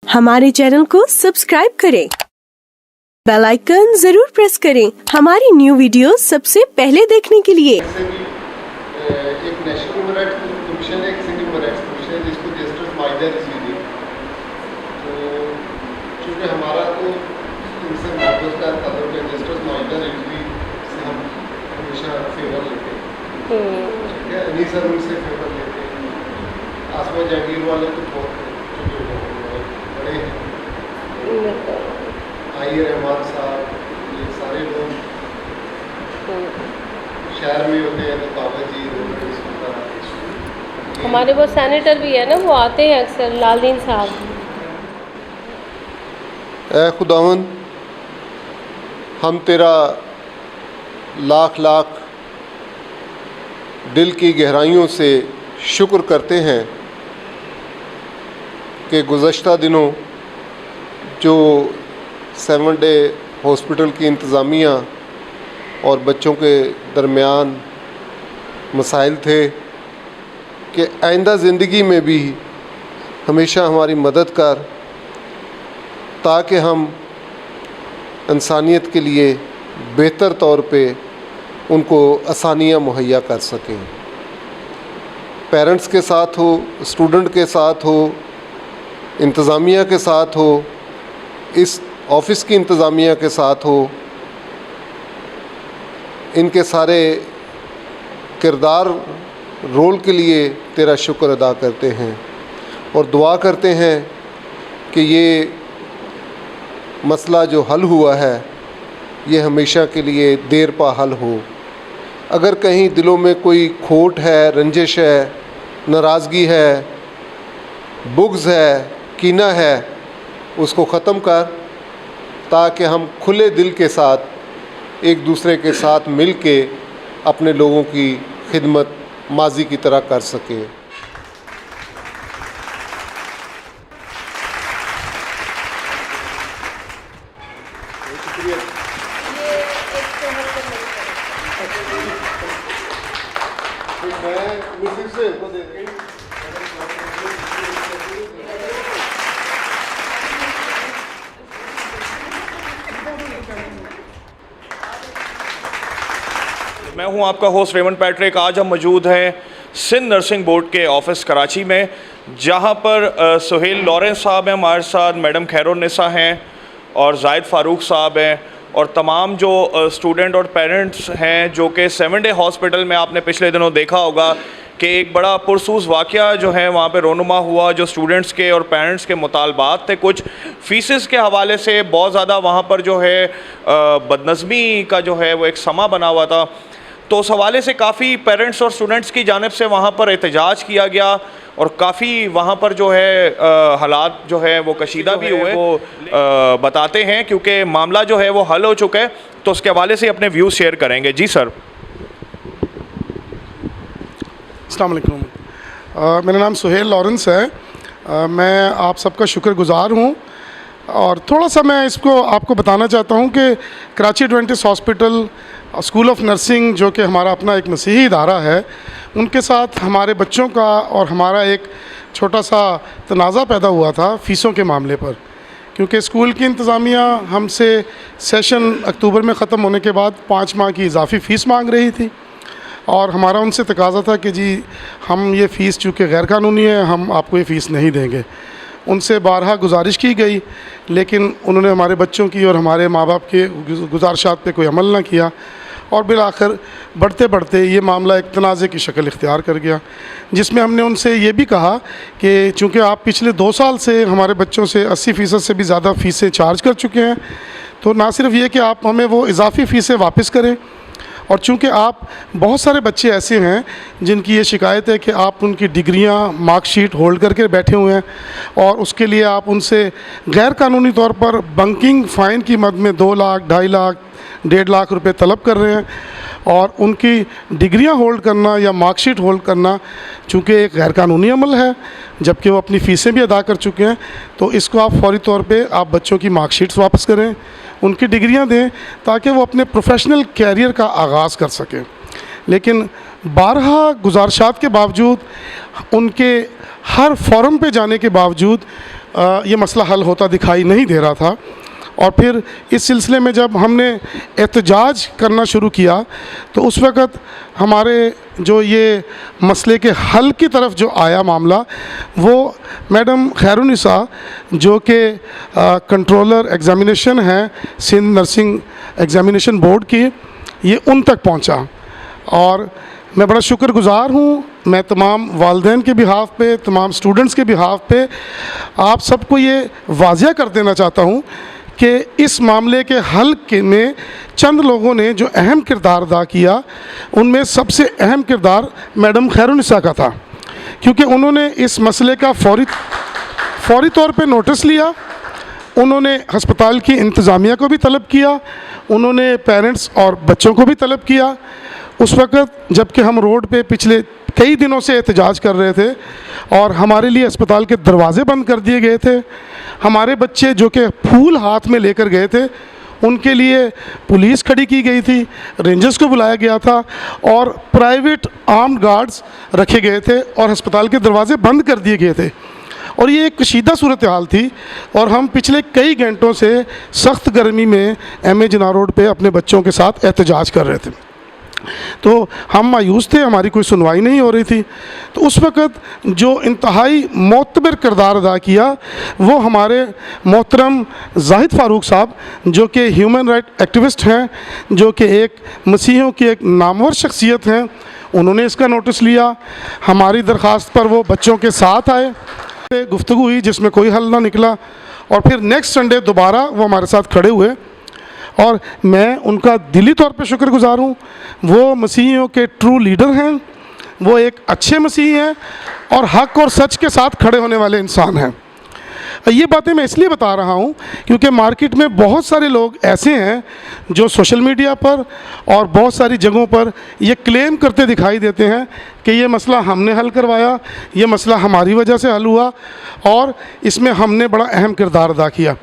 हमारे चैनल को सब्सक्राइब करें, बेल आइकन जरूर प्रेस करें हमारी न्यू वीडियो सबसे पहले देखने के लिए। एक नेशनल ह्यूमन राइट्स कमीशन है, एक सिंगल ह्यूमन राइट्स कमीशन है जिसको जस्टिस माइदा रिसीव। तो चूँकि हमारा तो इनसे मोहब्बत का ताल्लुक है, जस्टिस माइदा रिसीव से हम हमेशा फेवर लेते हैं, ठीक है, इन्हीं सर उनसे फेवर लेते हैं। आसमा जहांगीर वाले तो बहुत बड़े हैं, आई रहमान साहब, ये सारे लोग शहर में होते हैं, तो बाबा जी हमारे वो सेनेटर भी है ना, वो आते हैं अक्सर, लालदीन साहब। ऐ खुदावन, हम तेरा लाख लाख दिल की गहराइयों से शुक्र करते हैं कि गुज़श्ता दिनों जो 7 डे हॉस्पिटल की इंतज़ामिया और बच्चों के दरमियान मसाइल थे कि आइंदा ज़िंदगी में भी हमेशा हमारी मदद कर, ताकि हम इंसानियत के लिए बेहतर तौर पे उनको आसानियाँ मुहैया कर सकें। पेरेंट्स के साथ हो, स्टूडेंट के साथ हो, इंतज़ामिया के साथ हो, इस ऑफ़िस की इंतज़ामिया के साथ हो, इनके सारे किरदार रोल के लिए तेरा शुक्र अदा करते हैं और दुआ करते हैं कि ये मसला जो हल हुआ है ये हमेशा के लिए देर पा हल हो। अगर कहीं दिलों में कोई खोट है, रंजिश है, नाराज़गी है, बुग़्ज़ है, कीना है, उसको ख़त्म कर, ताकि हम खुले दिल के साथ एक दूसरे के साथ मिल के अपने लोगों की खिदमत माजी की तरह कर सकें। मैं हूं आपका होस्ट रेमंड पैट्रिक। आज हम मौजूद हैं सिंध नर्सिंग बोर्ड के ऑफिस कराची में, जहां पर सुहेल लॉरेंस साहब हैं हमारे साथ, मैडम खैरुन्निसा हैं और जाहिद फ़ारूक साहब हैं, और तमाम जो स्टूडेंट और पेरेंट्स हैं जो कि 7 डे हॉस्पिटल में आपने पिछले दिनों देखा होगा कि एक बड़ा पुरसूस वाक़या जो है वहाँ पे रोनुमा हुआ, जो स्टूडेंट्स के और पेरेंट्स के मुतालबात थे। कुछ फ़ीसेस के हवाले से बहुत ज़्यादा वहाँ पर जो है बदनज़मी का जो है वो एक समा बना हुआ था। तो उस हवाले से काफ़ी पेरेंट्स और स्टूडेंट्स की जानिब से वहाँ पर एहतजाज किया गया और काफ़ी वहाँ पर जो है हालात जो है वो कशीदा भी हुए। वो बताते हैं क्योंकि मामला जो है वो हल हो चुका है, तो उसके हवाले से अपने व्यूज़ शेयर करेंगे। जी सर। अस्सलाम वालेकुम। मेरा नाम सुहेल लॉरेंस है। मैं आप सबका शुक्रगुज़ार हूँ और थोड़ा सा मैं इसको आपको बताना चाहता हूँ कि Karachi Adventist hospital school of nursing, जो कि हमारा अपना एक मसीही इदारा है, उनके साथ हमारे बच्चों का और हमारा एक छोटा सा तनाज़ा पैदा हुआ था फ़ीसों के मामले पर, क्योंकि स्कूल की इंतज़ामिया हमसे सेशन अक्टूबर में ख़त्म होने के बाद 5 माह की इजाफ़ी फ़ीस मांग रही थी और हमारा उनसे तकाज़ा था कि जी हम ये फ़ीस चूँकि गैर कानूनी है, हम आपको ये फ़ीस नहीं देंगे। उनसे बारहा गुजारिश की गई, लेकिन उन्होंने हमारे बच्चों की और हमारे माँ बाप के गुजारिशात पे कोई अमल ना किया और बिलाखिर बढ़ते बढ़ते ये मामला एक तनाज़े की शक्ल इख्तियार कर गया, जिसमें हमने उनसे ये भी कहा कि चूँकि आप पिछले 2 साल से हमारे बच्चों से 80% से भी ज़्यादा फ़ीसें चार्ज कर चुके हैं, तो ना सिर्फ ये कि आप हमें वो इजाफ़ी फ़ीसें वापस करें, और चूँकि आप बहुत सारे बच्चे ऐसे हैं जिनकी ये शिकायत है कि आप उनकी डिग्रियां, मार्कशीट होल्ड करके बैठे हुए हैं और उसके लिए आप उनसे गैर कानूनी तौर पर बंकिंग फ़ाइन की मद में 2 लाख, 2.5 लाख, 1.5 लाख रुपए तलब कर रहे हैं, और उनकी डिग्रियां होल्ड करना या मार्कशीट होल्ड करना चूँकि एक गैर कानूनी अमल है, जबकि वो अपनी फ़ीसें भी अदा कर चुके हैं। तो इसको आप फौरी तौर पे आप बच्चों की मार्कशीट्स वापस करें, उनकी डिग्रियां दें, ताकि वो अपने प्रोफेशनल कैरियर का आगाज़ कर सकें। लेकिन बारहा गुजारिशात के बावजूद, उनके हर फोरम पे जाने के बावजूद ये मसला हल होता दिखाई नहीं दे रहा था। और फिर इस सिलसिले में जब हमने एहतजाज करना शुरू किया तो उस वक़्त हमारे जो ये मसले के हल की तरफ जो आया मामला, वो मैडम खैरुन्निसा जो कि कंट्रोलर एग्ज़ामिनेशन हैं सिंध नर्सिंग एग्ज़ामिनेशन बोर्ड की, ये उन तक पहुंचा। और मैं बड़ा शुक्रगुज़ार हूँ, मैं तमाम वालिदैन के बिहाफ़ पे, तमाम स्टूडेंट्स के बिहाफ़ पे आप सबको ये वाज़िया कर देना चाहता हूँ कि इस मामले के हल के में चंद लोगों ने जो अहम किरदार अदा किया, उनमें सबसे अहम किरदार मैडम खैरुन्निसा का था, क्योंकि उन्होंने इस मसले का फौरी तौर पे नोटिस लिया। उन्होंने हस्पताल की इंतज़ामिया को भी तलब किया, उन्होंने पेरेंट्स और बच्चों को भी तलब किया। उस वक़्त जबकि हम रोड पे पिछले कई दिनों से एहतजाज कर रहे थे और हमारे लिए अस्पताल के दरवाज़े बंद कर दिए गए थे, हमारे बच्चे जो कि फूल हाथ में लेकर गए थे उनके लिए पुलिस खड़ी की गई थी, रेंजर्स को बुलाया गया था और प्राइवेट आर्म्ड गार्ड्स रखे गए थे और अस्पताल के दरवाज़े बंद कर दिए गए थे। और ये एक कशीदा सूरत हाल थी और हम पिछले कई घंटों से सख्त गर्मी में MA जिन्ना रोड पे अपने बच्चों के साथ एहतजाज कर रहे थे। तो हम मायूस थे, हमारी कोई सुनवाई नहीं हो रही थी। तो उस वक़्त जो इंतहाई मोतबर किरदार अदा किया वो हमारे मोहतरम जाहिद फ़ारूक साहब, जो कि ह्यूमन राइट एक्टिविस्ट हैं, जो कि एक मसीहों की एक नामवर शख्सियत हैं। उन्होंने इसका नोटिस लिया, हमारी दरख्वास्त पर वो बच्चों के साथ आए, गुफ्तगू हुई जिसमें कोई हल ना निकला और फिर नेक्स्ट संडे दोबारा वो हमारे साथ खड़े हुए और मैं उनका दिली तौर पे शुक्रगुज़ार हूँ। वो मसीहियों के ट्रू लीडर हैं, वो एक अच्छे मसीही हैं और हक और सच के साथ खड़े होने वाले इंसान हैं। ये बातें मैं इसलिए बता रहा हूँ क्योंकि मार्केट में बहुत सारे लोग ऐसे हैं जो सोशल मीडिया पर और बहुत सारी जगहों पर ये क्लेम करते दिखाई देते हैं कि ये मसला हमने हल करवाया, ये मसला हमारी वजह से हल हुआ और इसमें हमने बड़ा अहम किरदार अदा किया।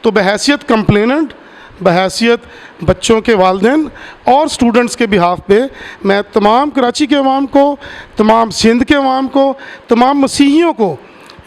तो बहैसियत कंप्लेनेंट, बहैसियत बच्चों के वालिदैन और स्टूडेंट्स के बिहाफ़ पे मैं तमाम कराची के अवाम को, तमाम सिंध के अवाम को, तमाम मसीहियों को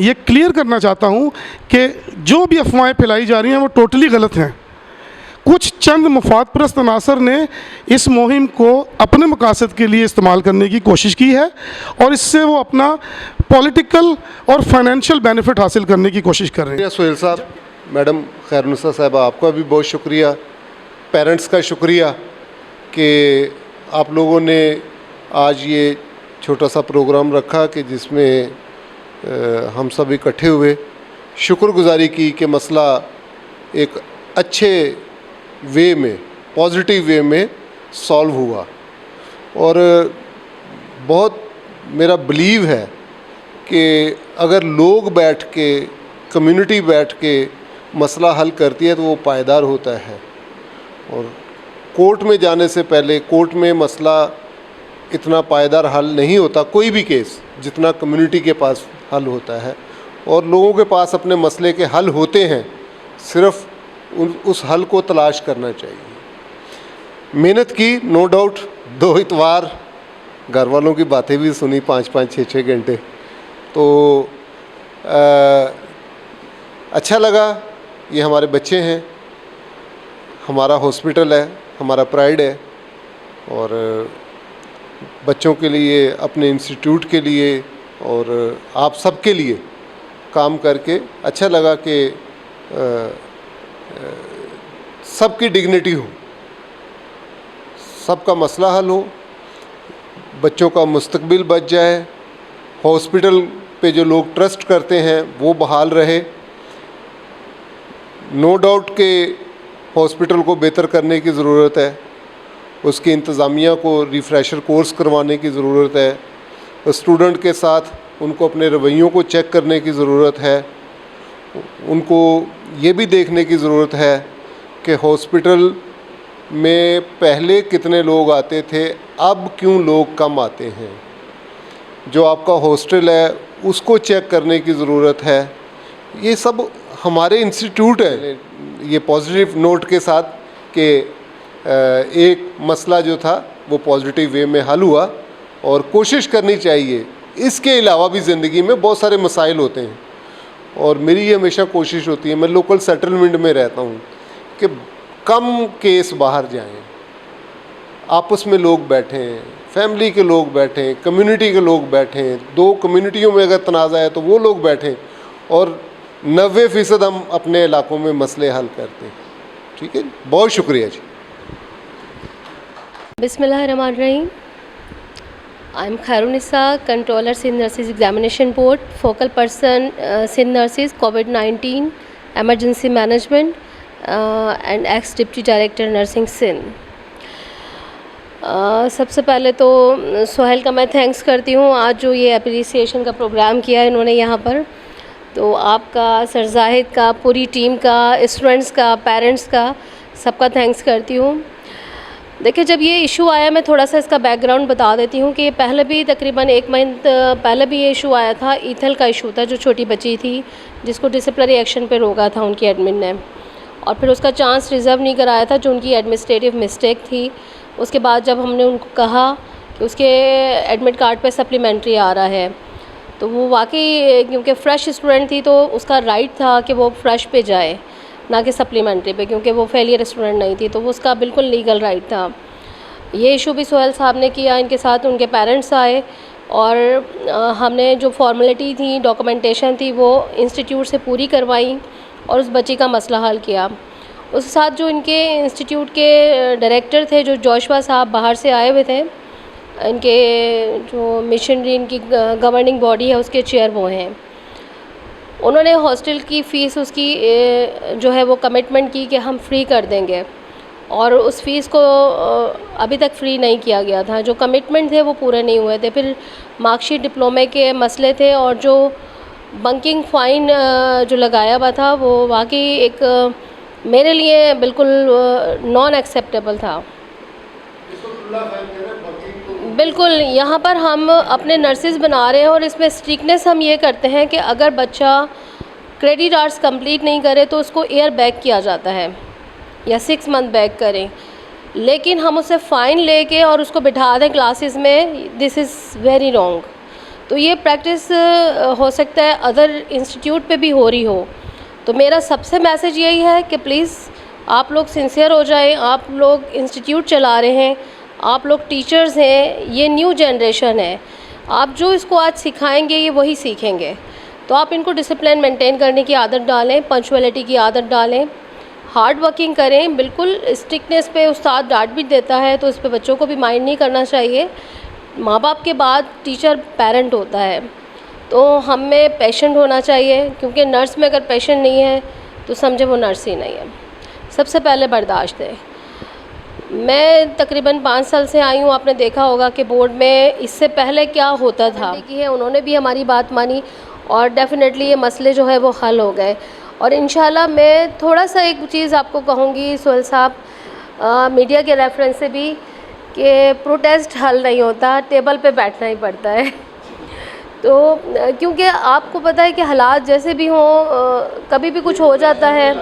ये क्लियर करना चाहता हूँ कि जो भी अफवाहें फैलाई जा रही हैं वो टोटली गलत हैं। कुछ चंद मुफाद परस्त अनासर ने इस मुहिम को अपने मकासद के लिए इस्तेमाल करने की कोशिश की है और इससे वो अपना पॉलिटिकल और फाइनेंशियल बेनिफिट हासिल करने की कोशिश कर रहे हैं। सुहेल साहब, मैडम खैरुन्निसा साहिबा, आपका भी बहुत शुक्रिया, पेरेंट्स का शुक्रिया कि आप लोगों ने आज ये छोटा सा प्रोग्राम रखा कि जिसमें हम सब इकट्ठे हुए, शुक्रगुजारी की कि मसला एक अच्छे वे में, पॉजिटिव वे में सॉल्व हुआ। और बहुत मेरा बिलीव है कि अगर लोग बैठ के, कम्युनिटी बैठ के मसला हल करती है तो वो पायदार होता है। और कोर्ट में जाने से पहले, कोर्ट में मसला इतना पायदार हल नहीं होता कोई भी केस जितना कम्युनिटी के पास हल होता है। और लोगों के पास अपने मसले के हल होते हैं, सिर्फ उस हल को तलाश करना चाहिए। मेहनत की, नो डाउट, 2 इतवार घर वालों की बातें भी सुनी, 5-5, 6-6 घंटे। तो अच्छा लगा। ये हमारे बच्चे हैं, हमारा हॉस्पिटल है, हमारा प्राइड है और बच्चों के लिए, अपने इंस्टीट्यूट के लिए और आप सबके लिए काम करके अच्छा लगा कि सबकी डिग्निटी हो, सबका मसला हल हो, बच्चों का मुस्तकबिल बच जाए, हॉस्पिटल पे जो लोग ट्रस्ट करते हैं वो बहाल रहे। नो डाउट के हॉस्पिटल को बेहतर करने की ज़रूरत है, उसकी इंतज़ामिया को रिफ़्रेशर कोर्स करवाने की ज़रूरत है, स्टूडेंट के साथ उनको अपने रवैयों को चेक करने की ज़रूरत है, उनको ये भी देखने की ज़रूरत है कि हॉस्पिटल में पहले कितने लोग आते थे, अब क्यों लोग कम आते हैं। जो आपका हॉस्टल है उसको चेक करने की ज़रूरत है। ये सब हमारे इंस्टीट्यूट है। ये पॉजिटिव नोट के साथ कि एक मसला जो था वो पॉजिटिव वे में हल हुआ और कोशिश करनी चाहिए। इसके अलावा भी ज़िंदगी में बहुत सारे मसाइल होते हैं और मेरी ये हमेशा कोशिश होती है, मैं लोकल सेटलमेंट में रहता हूँ, कि कम केस बाहर जाएं, आपस में लोग बैठें, फैमिली के लोग बैठें, कम्युनिटी के लोग बैठें, 2 कम्युनिटियों में अगर तनाज़ा है तो वो लोग बैठें, और 90% हम अपने इलाकों में मसले हल करते हैं। ठीक है, बहुत शुक्रिया जी। बिस्मिल्लाहिर्रहमानिर्रहीम। I am Khairunnisa, controller Sindh nurses examination board, focal person Sindh nurses कोविड-19 emergency management and ex deputy director nursing Sindh. सबसे पहले तो सोहेल का मैं थैंक्स करती हूँ, आज जो ये अप्रिसिएशन का प्रोग्राम किया है इन्होंने यहाँ पर, तो आपका, सर जाहिद का, पूरी टीम का, स्टूडेंट्स का, पेरेंट्स का, सबका थैंक्स करती हूँ। देखिए, जब ये इशू आया, मैं थोड़ा सा इसका बैकग्राउंड बता देती हूँ कि ये पहले भी तकरीबन 1 मंथ पहले भी ये इशू आया था। ईथल का इशू था, जो छोटी बच्ची थी जिसको डिसिप्लिनरी एक्शन पे रोका था उनकी एडमिन ने, और फिर उसका चांस रिज़र्व नहीं कराया था, जो उनकी एडमिनिस्ट्रेटिव मिस्टेक थी। उसके बाद जब हमने उनको कहा कि उसके एडमिट कार्ड पे सप्लीमेंट्री आ रहा है, तो वो वाकई, क्योंकि फ़्रेश स्टूडेंट थी तो उसका राइट था कि वो फ़्रेश पे जाए, ना कि सप्लीमेंट्री पे, क्योंकि वो फेलियर स्टूडेंट नहीं थी, तो वो उसका बिल्कुल लीगल राइट था। ये इशू भी सोहेल साहब ने किया, इनके साथ उनके पेरेंट्स आए, और हमने जो फॉर्मेलिटी थी, डॉक्यूमेंटेशन थी, वो इंस्टीट्यूट से पूरी करवाई और उस बच्ची का मसला हल किया। उसके साथ जो इनके इंस्टीट्यूट के डायरेक्टर थे, जो जोशवा साहब बाहर से आए हुए थे, इनके जो मिशनरी, इनकी गवर्निंग बॉडी है उसके चेयर वो हैं, उन्होंने हॉस्टल की फ़ीस उसकी जो है वो कमिटमेंट की कि हम फ्री कर देंगे, और उस फ़ीस को अभी तक फ्री नहीं किया गया था। जो कमिटमेंट थे वो पूरे नहीं हुए थे। फिर मार्कशीट, डिप्लोमे के मसले थे, और जो बंकिंग फ़ाइन जो लगाया हुआ था वो वाकई एक मेरे लिए बिल्कुल नॉन एक्सेप्टेबल था। बिल्कुल, यहाँ पर हम अपने नर्सेज बना रहे हैं, और इसमें स्ट्रिक्टनेस हम ये करते हैं कि अगर बच्चा क्रेडिट आवर्स कंप्लीट नहीं करे तो उसको ईयर बैक किया जाता है, या 6 मंथ बैक करें, लेकिन हम उसे फ़ाइन लेके और उसको बिठा दें क्लासेस में, दिस इज़ वेरी रॉन्ग। तो ये प्रैक्टिस हो सकता है अदर इंस्टीट्यूट पे भी हो रही हो। तो मेरा सबसे मैसेज यही है कि प्लीज़ आप लोग सिंसियर हो जाएं, आप लोग इंस्टीट्यूट चला रहे हैं, आप लोग टीचर्स हैं, ये न्यू जनरेशन है, आप जो इसको आज सिखाएंगे ये वही सीखेंगे। तो आप इनको डिसिप्लिन मेंटेन करने की आदत डालें, पंक्चुअलिटी की आदत डालें, हार्ड वर्किंग करें। बिल्कुल स्ट्रिक्टनेस पे उस्ताद डांट भी देता है, तो इस पे बच्चों को भी माइंड नहीं करना चाहिए। माँ बाप के बाद टीचर पेरेंट होता है, तो हम में पेशेंट होना चाहिए, क्योंकि नर्स में अगर पेशेंट नहीं है तो समझे वो नर्स ही नहीं है। सबसे पहले बर्दाश्त है। मैं तकरीबन 5 साल से आई हूँ, आपने देखा होगा कि बोर्ड में इससे पहले क्या होता था कि है, उन्होंने भी हमारी बात मानी, और डेफिनेटली ये मसले जो है वो हल हो गए। और इंशाल्लाह मैं थोड़ा सा एक चीज़ आपको कहूँगी सोहेल साहब, मीडिया के रेफरेंस से भी, कि प्रोटेस्ट हल नहीं होता, टेबल पे बैठना ही पड़ता है। तो क्योंकि आपको पता है कि हालात जैसे भी हों, कभी भी कुछ हो जाता है।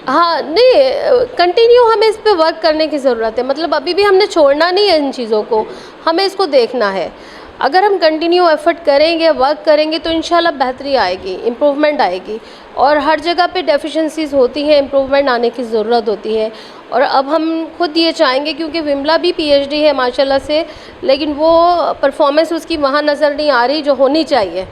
हाँ, नहीं, कंटिन्यू हमें इस पे वर्क करने की ज़रूरत है। मतलब अभी भी हमने छोड़ना नहीं है इन चीज़ों को, हमें इसको देखना है। अगर हम कंटिन्यू एफर्ट करेंगे, वर्क करेंगे, तो इंशाल्लाह बेहतरी आएगी, इम्प्रूवमेंट आएगी। और हर जगह पे डेफिशिएंसीज़ होती हैं, इम्प्रूवमेंट आने की ज़रूरत होती है। और अब हम खुद ये चाहेंगे, क्योंकि विमला भी पीएचडी है माशाल्लाह से, लेकिन वो परफॉर्मेंस उसकी वहाँ नज़र नहीं आ रही जो होनी चाहिए।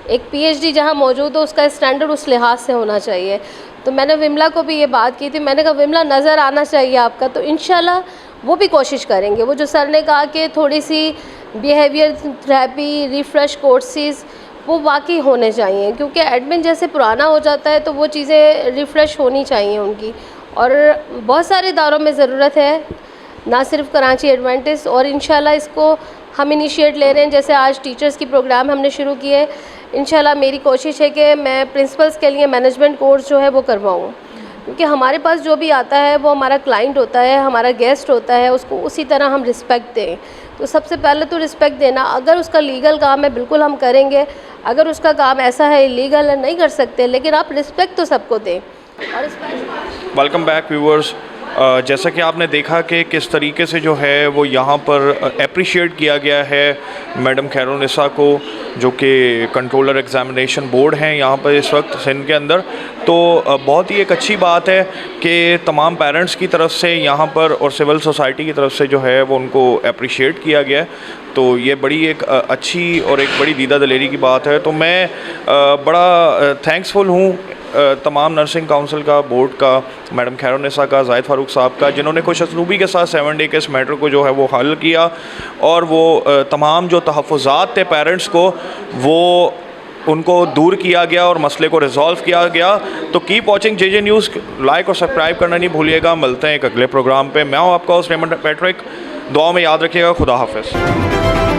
एक पीएचडी जहाँ मौजूद हो, उसका स्टैंडर्ड उस लिहाज से होना चाहिए। तो मैंने विमला को भी ये बात की थी, मैंने कहा विमला नज़र आना चाहिए आपका, तो इंशाल्लाह वो भी कोशिश करेंगे। वो जो सर ने कहा कि थोड़ी सी बिहेवियर थेरेपी, रिफ़्रेश कोर्सेज़, वो वाकई होने चाहिए, क्योंकि एडमिन जैसे पुराना हो जाता है तो वो चीज़ें रिफ़्रेश होनी चाहिए उनकी। और बहुत सारे इदारों में ज़रूरत है, ना सिर्फ कराची एडवेंटिस्ट, और इंशाल्लाह इसको हम इनिशिएट ले रहे हैं। जैसे आज टीचर्स की प्रोग्राम हमने शुरू किए, इंशाल्लाह मेरी कोशिश है कि मैं प्रिंसिपल्स के लिए मैनेजमेंट कोर्स जो है वो करवाऊँ, क्योंकि हमारे पास जो भी आता है वो हमारा क्लाइंट होता है, हमारा गेस्ट होता है, उसको उसी तरह हम रिस्पेक्ट दें। तो सबसे पहले तो रिस्पेक्ट देना। अगर उसका लीगल काम है बिल्कुल हम करेंगे, अगर उसका काम ऐसा है इलीगल है नहीं कर सकते, लेकिन आप रिस्पेक्ट तो सबको दें। और वेलकम बैक व्यूअर्स। जैसा कि आपने देखा कि किस तरीके से जो है वो यहाँ पर अप्रिशिएट किया गया है मैडम खैरुन्निसा को, जो कि कंट्रोलर एग्ज़ामिनेशन बोर्ड हैं यहाँ पर इस वक्त सिंध के अंदर। तो बहुत ही एक अच्छी बात है कि तमाम पेरेंट्स की तरफ से यहाँ पर और सिविल सोसाइटी की तरफ से जो है वो उनको अप्रिशिएट किया गया है। तो ये बड़ी एक अच्छी और एक बड़ी दीदा दलेरी की बात है। तो मैं बड़ा थैंक्सफुल हूँ तमाम नर्सिंग काउंसिल का, बोर्ड का, मैडम खैरुन्निसा का, जाहिद फ़ारूक साहब का, जिन्होंने खुश असलूबी के साथ 7 डे के इस मैटर को जो है वो हल किया और वो तमाम जो तहफ़्फ़ुज़ात थे पेरेंट्स को वो उनको दूर किया गया और मसले को रिजॉल्व किया गया। तो keep watching JJ news, like और सब्सक्राइब करना नहीं भूलिएगा। मिलते हैं एक अगले प्रोग्राम पे। मैं हूँ आपका होस्ट रेमंड पैट्रिक। दुआ में याद रखिएगा। खुदा हाफ़िज़।